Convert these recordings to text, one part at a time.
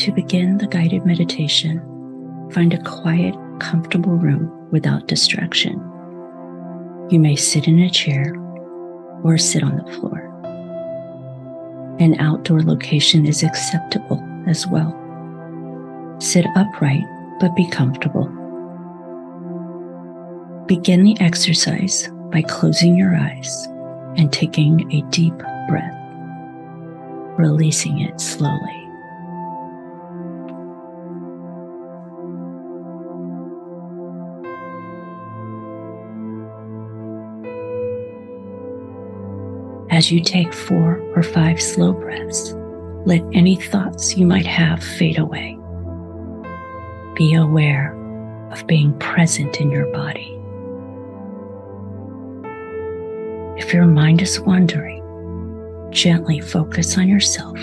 To begin the guided meditation, find a quiet, comfortable room without distraction. You may sit in a chair or sit on the floor. An outdoor location is acceptable as well. Sit upright, but be comfortable. Begin the exercise by closing your eyes and taking a deep breath, releasing it slowly. As you take 4 or 5 slow breaths, let any thoughts you might have fade away. Be aware of being present in your body. If your mind is wandering, gently focus on yourself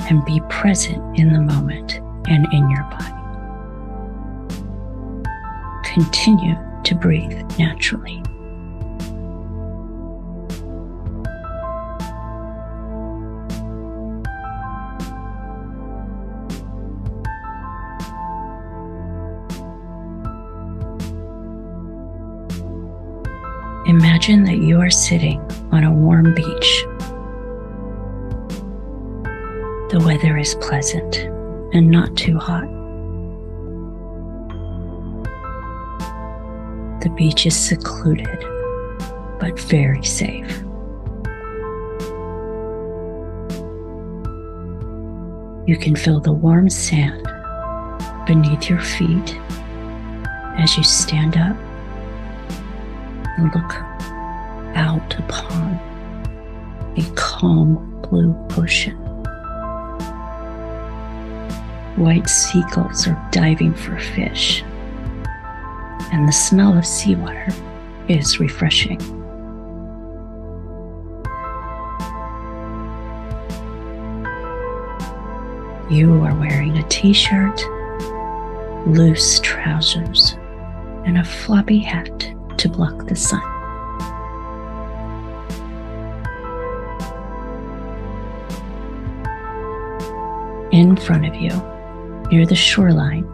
and be present in the moment and in your body. Continue to breathe naturally. Imagine that you are sitting on a warm beach. The weather is pleasant and not too hot. The beach is secluded, but very safe. You can feel the warm sand beneath your feet as you stand up and look out upon a calm blue ocean. White seagulls are diving for fish, and the smell of seawater is refreshing. You are wearing a t-shirt, loose trousers, and a floppy hat to block the sun. In front of you, near the shoreline,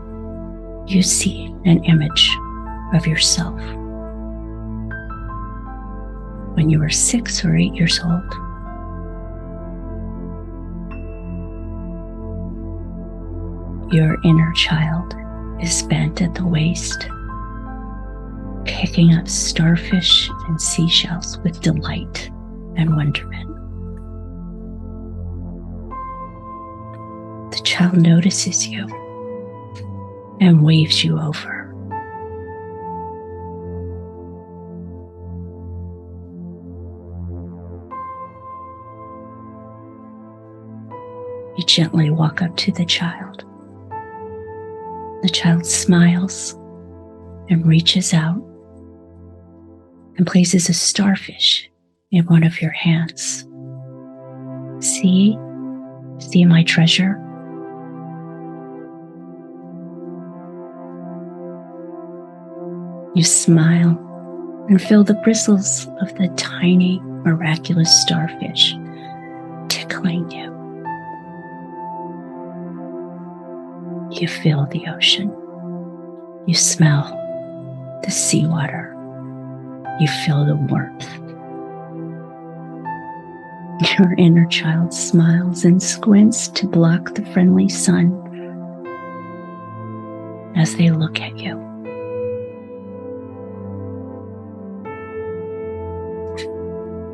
you see an image of yourself when you were 6 or 8 years old. Your inner child is bent at the waist, picking up starfish and seashells with delight and wonderment. The child notices you and waves you over. You gently walk up to the child. The child smiles and reaches out and places a starfish in one of your hands. See my treasure? You smile and feel the bristles of the tiny, miraculous starfish tickling you. You feel the ocean. You smell the seawater. You feel the warmth. Your inner child smiles and squints to block the friendly sun as they look at you.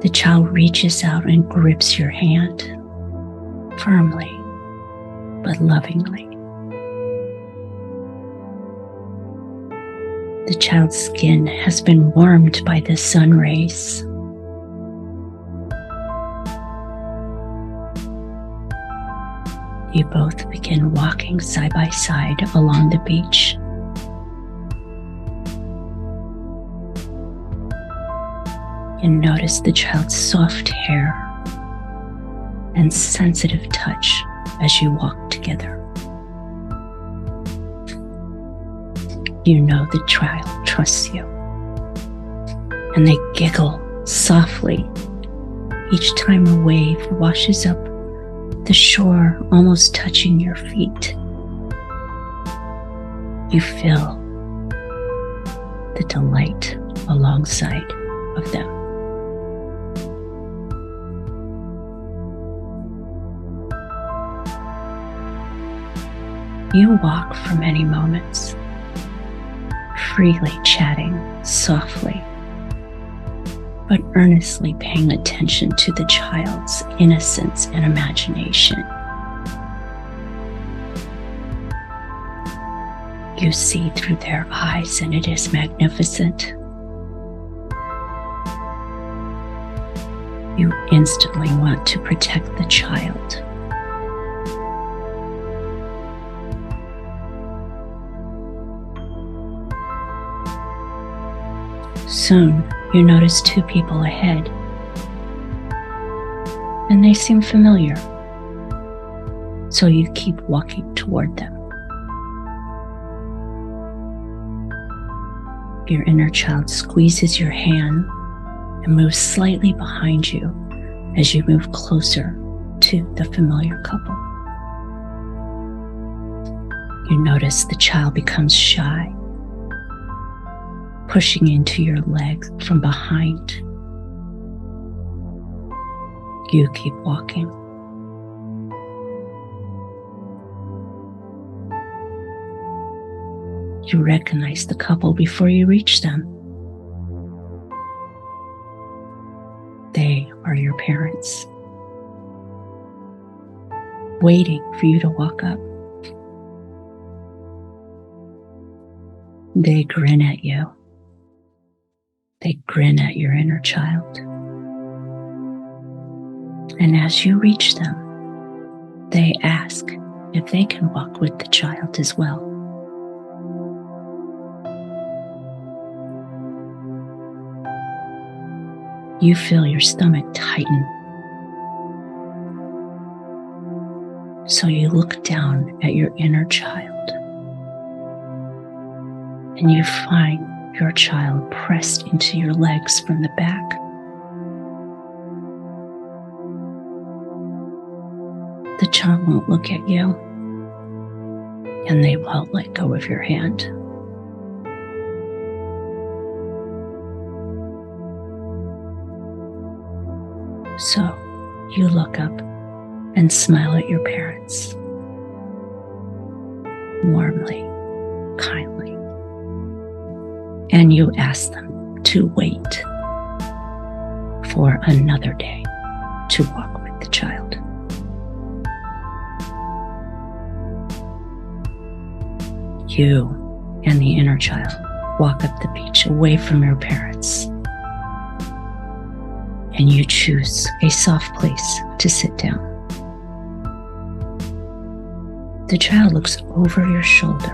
The child reaches out and grips your hand firmly but lovingly. The child's skin has been warmed by the sun rays. You both begin walking side by side along the beach. You notice the child's soft hair and sensitive touch as you walk together. You know the child trusts you, and they giggle softly each time a wave washes up the shore almost touching your feet. You feel the delight alongside of them. You walk for many moments, freely chatting softly, but earnestly paying attention to the child's innocence and imagination. You see through their eyes, and it is magnificent. You instantly want to protect the child. Soon, you notice two people ahead, and they seem familiar, so you keep walking toward them. Your inner child squeezes your hand and moves slightly behind you as you move closer to the familiar couple. You notice the child becomes shy, pushing into your legs from behind. You keep walking. You recognize the couple before you reach them. They are your parents, waiting for you to walk up. They grin at you. They grin at your inner child. And as you reach them, they ask if they can walk with the child as well. You feel your stomach tighten. So you look down at your inner child, and you find your child pressed into your legs from the back. The child won't look at you, and they won't let go of your hand. So you look up and smile at your parents, warmly, kindly, and you ask them to wait for another day to walk with the child. You and the inner child walk up the beach away from your parents, and you choose a soft place to sit down. The child looks over your shoulder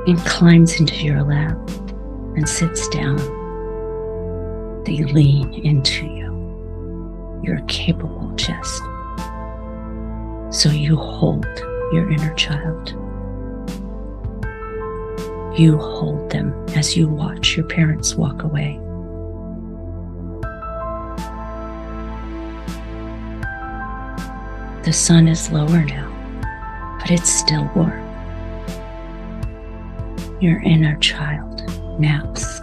and climbs into your lap and sits down. They lean into you, your capable chest. So you hold your inner child. You hold them as you watch your parents walk away. The sun is lower now, but it's still warm. Your inner child naps.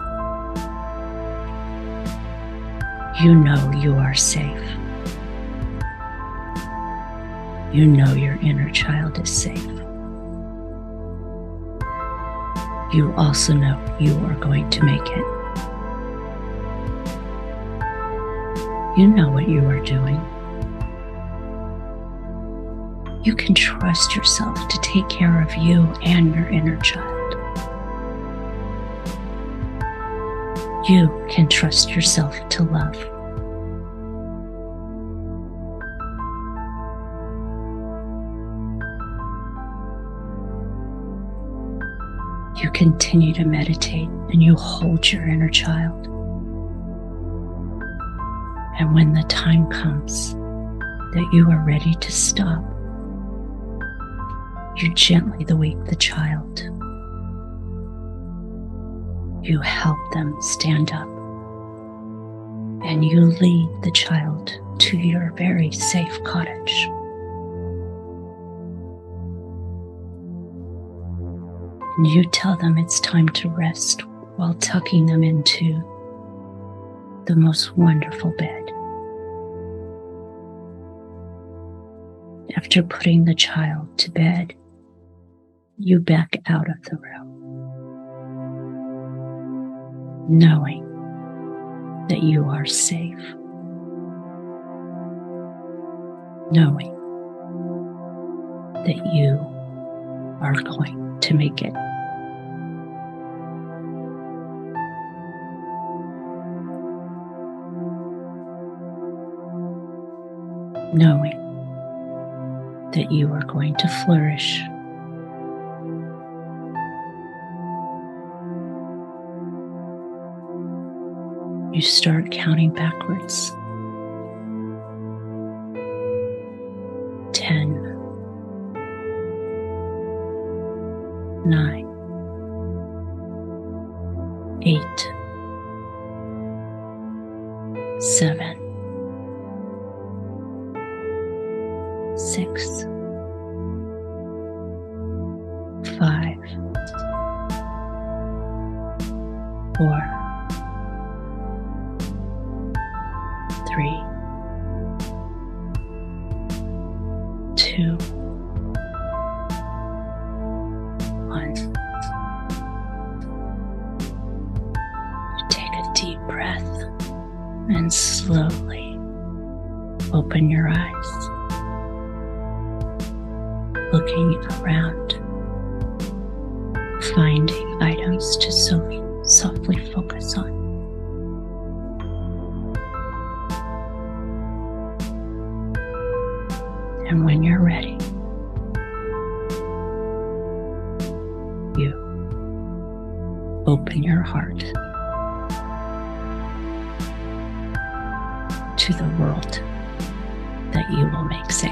You know you are safe. You know your inner child is safe. You also know you are going to make it. You know what you are doing. You can trust yourself to take care of you and your inner child. You can trust yourself to love. You continue to meditate and you hold your inner child. And when the time comes that you are ready to stop, you gently wake the child. You help them stand up, and you lead the child to your very safe cottage. And you tell them it's time to rest while tucking them into the most wonderful bed. After putting the child to bed, you back out of the room, knowing that you are safe, knowing that you are going to make it. Knowing that you are going to flourish. You start counting backwards. 10, 9, 8, 7, 6, 5, 4, 3, 2, 1. You take a deep breath and slowly open your eyes, looking around, finding items to softly focus on. And when you're ready, you open your heart to the world that you will make safe.